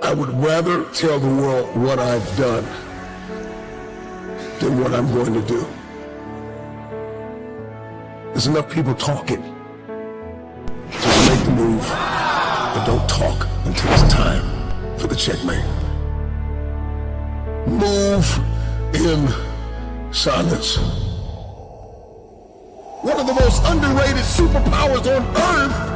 I would rather tell the world what I've done than what I'm going to do. There's enough people talking. Just make the move, but don't talk until it's time for the checkmate. Move in silence. One of the most underrated superpowers on earth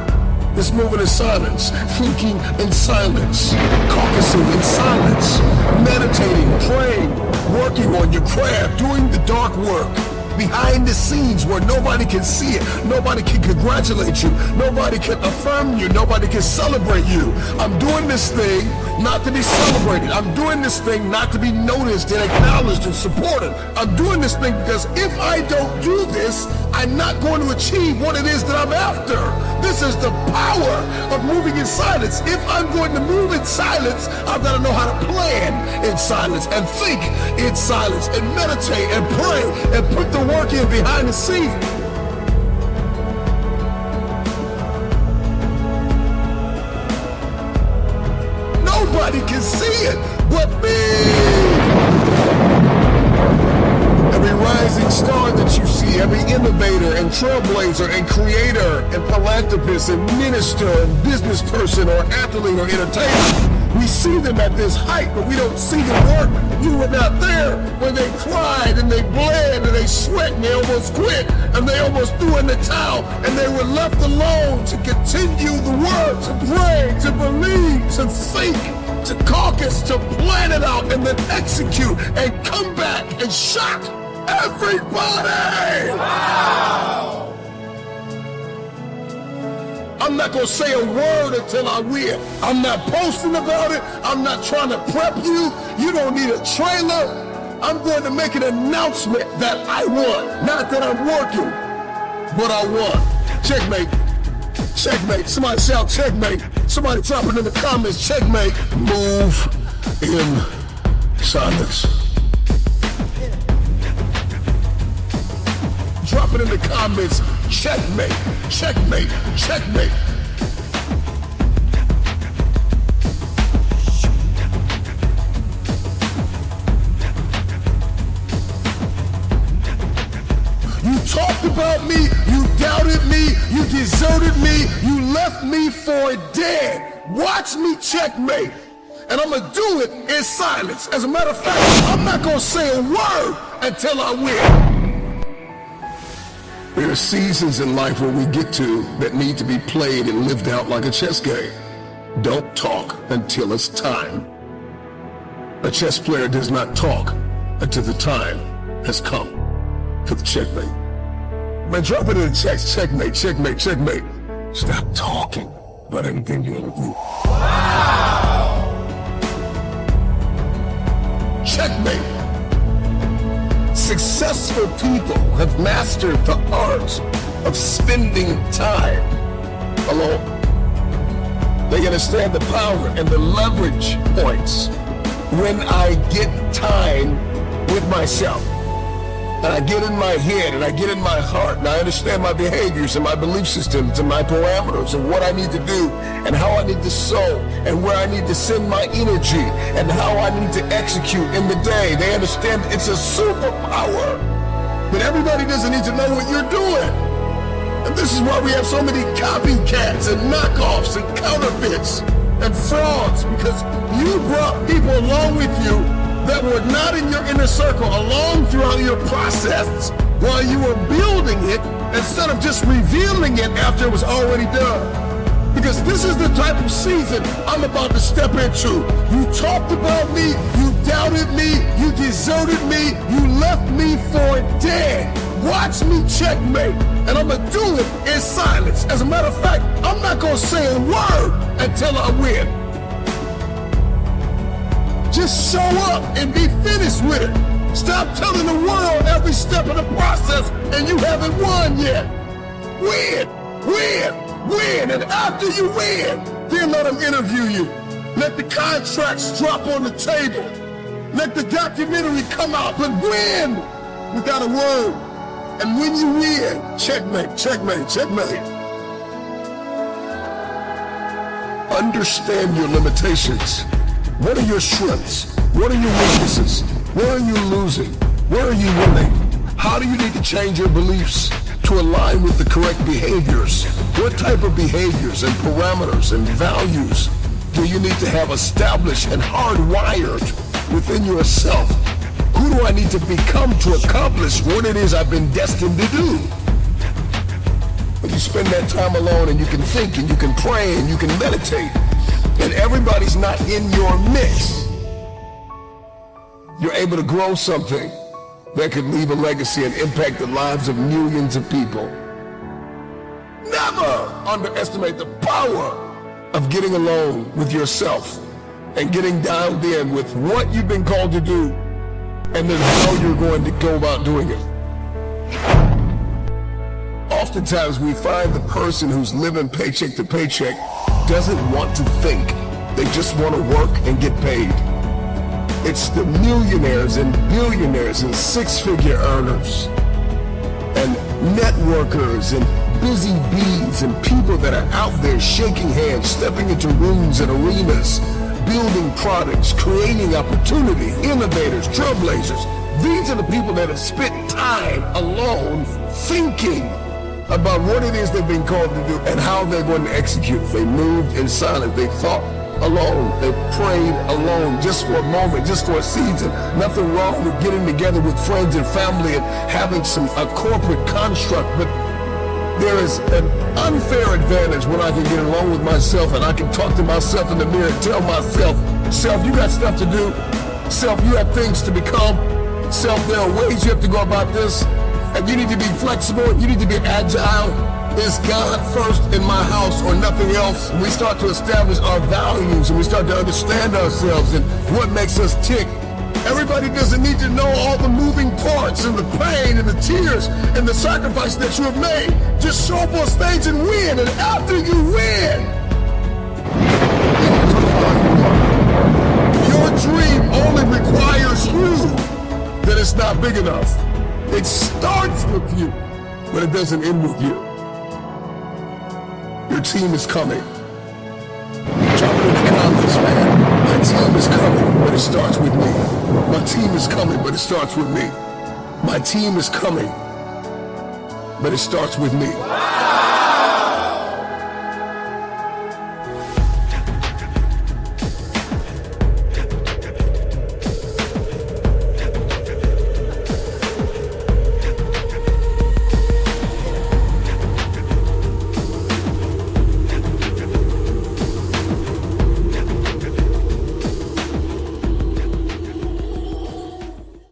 is moving in silence, thinking in silence, caucusing in silence, meditating, praying, working on your craft, doing the dark work, behind the scenes where nobody can see it, nobody can congratulate you, nobody can affirm you, nobody can celebrate you. I'm doing this thing not to be celebrated. I'm doing this thing not to be noticed and acknowledged and supported. I'm doing this thing because if I don't do this, I'm not going to achieve what it is that I'm after. This is the power of moving in silence. If I'm going to move in silence, I've got to know how to plan in silence and think in silence and meditate and pray and put the work in behind the scenes. Nobody can see it but me. Every rising star that you see, every innovator and trailblazer and creator and philanthropist and minister and business person or athlete or entertainer, we see them at this height, but we don't see the work. You were not there when they cried and they bled and they sweat and they almost quit and they almost threw in the towel and they were left alone to continue the work, to pray, to believe, to think, to caucus, to plan it out and then execute and come back and shock everybody! Wow! I'm not gonna say a word until I win. I'm not posting about it. I'm not trying to prep you. You don't need a trailer. I'm going to make an announcement that I won. Not that I'm working, but I won. Checkmate. Checkmate. Somebody shout checkmate. Somebody drop it in the comments. Checkmate. Move in silence. Drop it in the comments. Checkmate, checkmate, checkmate. You talked about me, you doubted me, you deserted me, you left me for dead. Watch me checkmate. And I'm gonna do it in silence. As a matter of fact, I'm not gonna say a word until I win. There are seasons in life where we get to that need to be played and lived out like a chess game. Don't talk until it's time. A chess player does not talk until the time has come for the checkmate. Man, drop it in the text. Checkmate, checkmate, checkmate. Stop talking about anything you want to do. Wow! Checkmate. Successful people have mastered the art of spending time alone. They understand the power and the leverage points when I get time with myself. And I get in my head and I get in my heart and I understand my behaviors and my belief systems and my parameters and what I need to do and how I need to sow and where I need to send my energy and how I need to execute in the day. They understand it's a superpower, but everybody doesn't need to know what you're doing. And this is why we have so many copycats and knockoffs and counterfeits and frauds, because you brought people along with you that were not in your inner circle along throughout your process while you were building it instead of just revealing it after it was already done. Because this is the type of season I'm about to step into. You talked about me, you doubted me, you deserted me, you left me for dead. Watch me checkmate, and I'm gonna do it in silence. As a matter of fact, I'm not gonna say a word until I win. Just show up and be finished with it. Stop telling the world every step of the process and you haven't won yet. Win, win, win. And after you win, then let them interview you. Let the contracts drop on the table. Let the documentary come out, but win without a word. And when you win, checkmate, checkmate, checkmate. Understand your limitations. What are your strengths? What are your weaknesses? Where are you losing? Where are you winning? How do you need to change your beliefs to align with the correct behaviors? What type of behaviors and parameters and values do you need to have established and hardwired within yourself? Who do I need to become to accomplish what it is I've been destined to do? When you spend that time alone and you can think and you can pray and you can meditate, and everybody's not in your mix, you're able to grow something that could leave a legacy and impact the lives of millions of people. Never underestimate the power of getting alone with yourself and getting dialed in with what you've been called to do, and then how you're going to go about doing it. Oftentimes we find the person who's living paycheck to paycheck doesn't want to think. They just want to work and get paid. It's the millionaires and billionaires and six-figure earners and networkers and busy bees and people that are out there shaking hands, stepping into rooms and arenas, building products, creating opportunity, innovators, trailblazers. These are the people that have spent time alone thinking about what it is they've been called to do and how they're going to execute. They moved in silence. They thought alone. They prayed alone, just for a moment, just for a season. Nothing wrong with getting together with friends and family and having a corporate construct, but there is an unfair advantage when I can get along with myself and I can talk to myself in the mirror and tell myself, self, you got stuff to do. Self, you have things to become. Self, there are ways you have to go about this, and you need to be flexible, you need to be agile. Is God first in my house or nothing else? We start to establish our values and we start to understand ourselves and what makes us tick. Everybody doesn't need to know all the moving parts and the pain and the tears and the sacrifice that you have made. Just show up on stage and win, and after you win, your dream only requires you. That it's not big enough. It starts with you, but it doesn't end with you. Your team is coming. Drop it in the comments, man. My team is coming, but it starts with me. My team is coming, but it starts with me. My team is coming, but it starts with me.